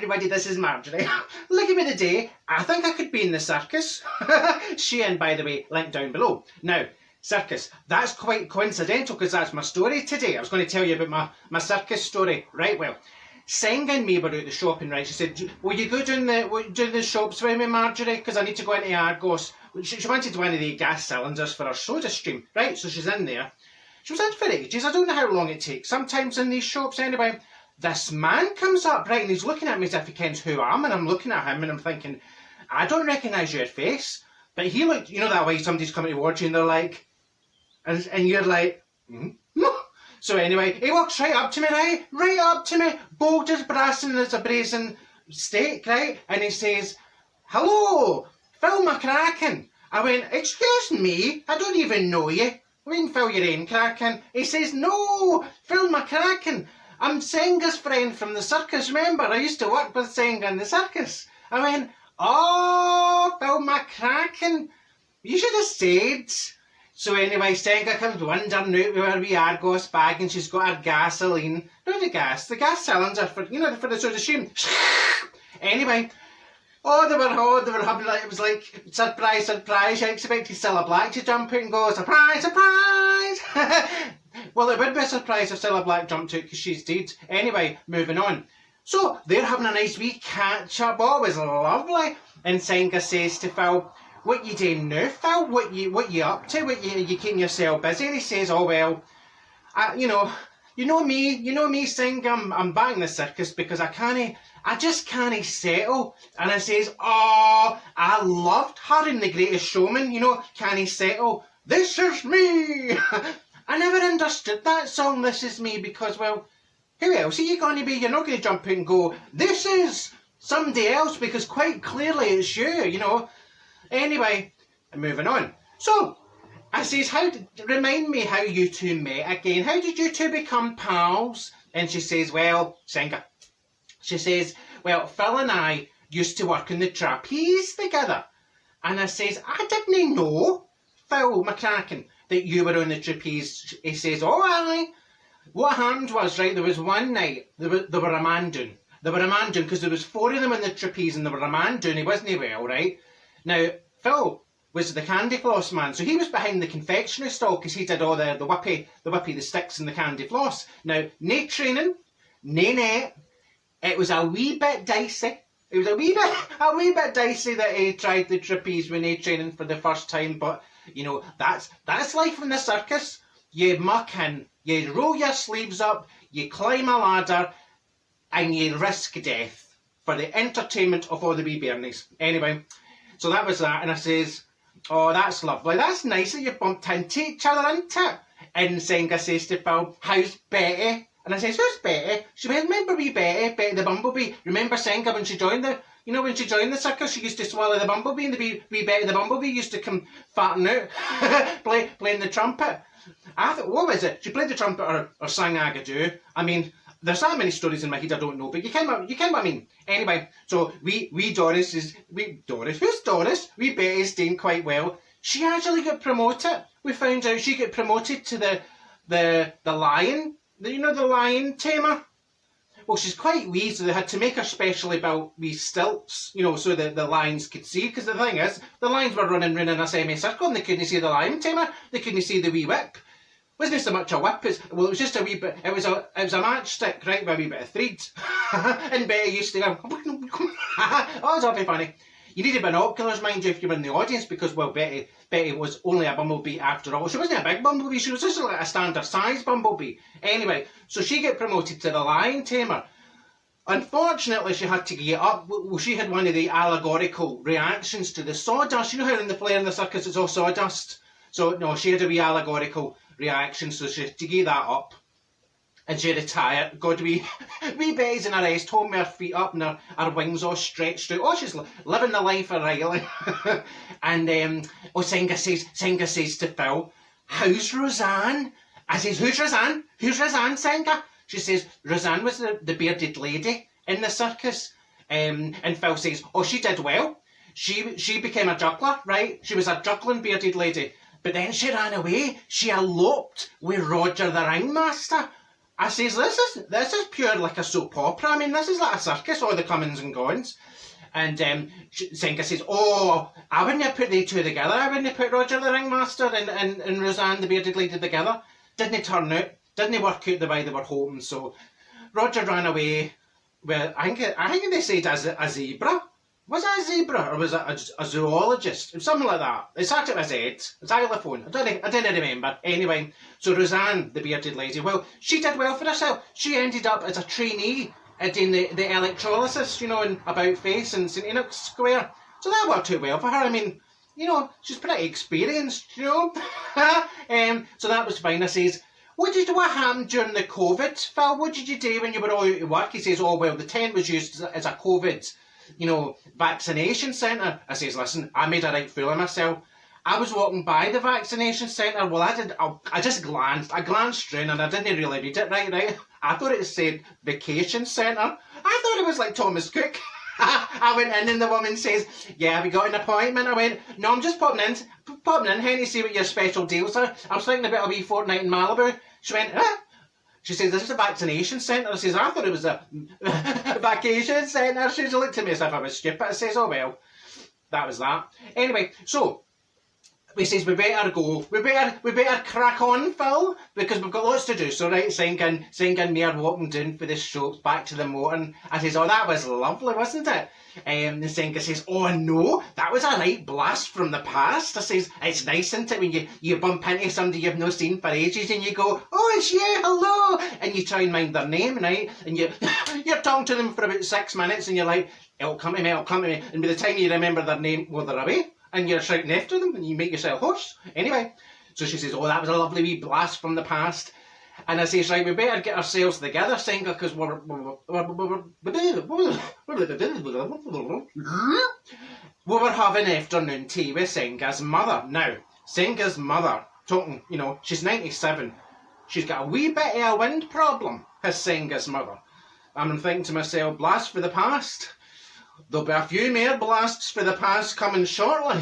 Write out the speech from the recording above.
everybody, this is Marjorie. Look at me today. I think I could be in the circus. She, and by the way, link down below. Now, circus, that's quite coincidental because that's my story today. I was going to tell you about my circus story. Right, well, Senga and me were out the shopping, right? She said, will you go down the shops with me, Marjorie? Because I need to go into Argos. She wanted one of the gas cylinders for her soda stream, right? So she's in there. She was in for ages. I don't know how long it takes. Sometimes in these shops, anyway. This man comes up, right, and he's looking at me as if he kens who I am, and I'm looking at him and I'm thinking, I don't recognise your face. But he looked, you know that way somebody's coming towards you and they're like, and you're like, So anyway, he walks right up to me, right up to me, bold as brass and as a brazen stake, right, and he says, hello, Phil McCracken. I went, excuse me, I don't even know you. I went, Phil, your own Kraken. He says, no, Phil McCracken. I'm Senga's friend from the circus, remember? I used to work with Senga in the circus. I went, oh, Phil McCracken, you should have said. So anyway, Senga comes wandering out with her wee Argos bag and she's got her gasoline. No, the gas cylinder for, you know, for the soda stream. Anyway, they were having like, it was like, surprise, surprise, I expected Cilla Black to jump out and go, surprise, surprise. Well, it would be a surprise if Cilla Black jumped out because she's dead. Anyway, moving on. So, they're having a nice wee catch-up. Oh, it was lovely. And Senga says to Phil, what you doing now, Phil? What you up to? You keeping yourself busy? And he says, oh, well, you know me, Senga, I'm back in the circus because I just can't settle. And I says, oh, I loved her in The Greatest Showman, can't settle. This is me. I never understood that song, This Is Me, because, well, who else are you going to be? You're not going to jump out and go, this is somebody else, because quite clearly it's you, Anyway, moving on. So, I says, remind me how you two met again. How did you two become pals? And she says, well, Senga, she says, well, Phil and I used to work in the trapeze together. And I says, I didn't know, Phil McCracken, that you were on the trapeze. He says, oh, aye. What happened was, right, there was one night, they were a man doing. They were a man doing, because there was 4 of them on the trapeze and they were a man doing. He wasn't well, right? Now, Phil was the candy floss man, so he was behind the confectionery stall because he did all the whippy, the sticks and the candy floss. Now, no training, no net. It was a wee bit dicey. It was a wee bit dicey that he tried the trapeze with no training for the first time, but that's life in the circus. You muck in, you roll your sleeves up, you climb a ladder, and you risk death for the entertainment of all the wee bairnies. Anyway, so that was that, and I says, oh, that's lovely, that's nice that you bumped into each other, isn't it? And Senga says to Phil, how's Betty? And I says, who's Betty? She went, remember wee Betty the bumblebee? Remember Senga when she joined when she joined the circus, she used to swallow the bumblebee, and the wee Betty the bumblebee used to come farting out, playing the trumpet. I thought, what was it? She played the trumpet or sang Agadoo. I mean, there's so many stories in my head I don't know, but you can what I mean. Anyway, so wee Doris, who's Doris? Wee Betty's doing quite well. She actually got promoted. We found out she got promoted to the lion, the lion tamer. Well, she's quite wee, so they had to make her specially built wee stilts, so that the lions could see. Because the thing is, the lions were running round in a semicircle and they couldn't see the lion tamer. They couldn't see the wee whip. It wasn't so much a whip, it was just a wee bit, it was a matchstick, right, with a wee bit of thread. And Betty used to go, oh, it's awfully funny. You needed binoculars, mind you, if you were in the audience, because, well, Betty was only a bumblebee after all. She wasn't a big bumblebee, she was just like a standard size bumblebee. Anyway, so she got promoted to the lion tamer. Unfortunately, she had to get up. Well, she had one of the allegorical reactions to the sawdust. You know how in the Flair in the circus it's all sawdust? So, no, she had a wee allegorical reaction, so she had to give that up. And she retired. God, wee Betty's in her rest home with her feet up and her wings all stretched out. Oh, she's living the life of Riley. And Senga says to Phil, how's Roseanne? I says, who's Roseanne? Who's Roseanne, Senga? She says, Roseanne was the bearded lady in the circus. And Phil says, oh, she did well. She became a juggler, right? She was a juggling bearded lady. But then she ran away. She eloped with Roger the Ringmaster. I says, this is pure like a soap opera. I mean, this is like a circus, all the comings and goings. And Senka says, oh, I wouldn't have put they two together. I wouldn't have put Roger the Ringmaster and Roseanne the Bearded Lady together. Didn't turn out. Didn't work out the way they were hoping. So Roger ran away. Well, I think they said as a zebra. Was it a zebra or was it a zoologist? Something like that. It started with a Z. It's xylophone. I didn't remember. Anyway, so Roseanne, the Bearded Lady, well, she did well for herself. She ended up as a trainee doing the electrolysis, you know, in About Face in St Enoch's Square. So that worked out well for her. I mean, you know, she's pretty experienced, you know. So that was fine. I says, what happened during the COVID, Phil? What did you do when you were all out of work? He says, oh, well, the tent was used as a COVID, you know, vaccination centre. I says, listen, I made a right fool of myself. I was walking by the vaccination centre. Well, I just glanced. I glanced through and I didn't really read it right. I thought it said vacation centre. I thought it was like Thomas Cook. I went in and the woman says, yeah, have you got an appointment? I went, no, I'm just popping in here to see what your special deals are. I was thinking about a wee fortnight in Malibu. She went, huh? She says, this is a vaccination centre. I says, I thought it was a vacation centre. She looked at me as if I was stupid. I says, oh well, that was that. Anyway, so we says we better go. We better crack on, Phil, because we've got lots to do. So right, singing me are walking down for this show back to the motor. And I says, oh, that was lovely, wasn't it? The singer says, oh no, that was a right blast from the past. I says, it's nice, isn't it, when you bump into somebody you've not seen for ages and you go, oh, it's you, hello, and you try and mind their name, right? And you're talking to them for about 6 minutes and you're like, it'll come to me, and by the time you remember their name, well, they're away. And you're shouting after them and you make yourself hoarse. Anyway, so she says, oh, that was a lovely wee blast from the past. And I says, right, we better get ourselves together, Singer, because we were having afternoon tea with Singa's mother. Now, Singa's mother, talking, you know, she's 97. She's got a wee bit of a wind problem, has Singa's mother. And I'm thinking to myself, blast for the past. There'll be a few more blasts for the past coming shortly.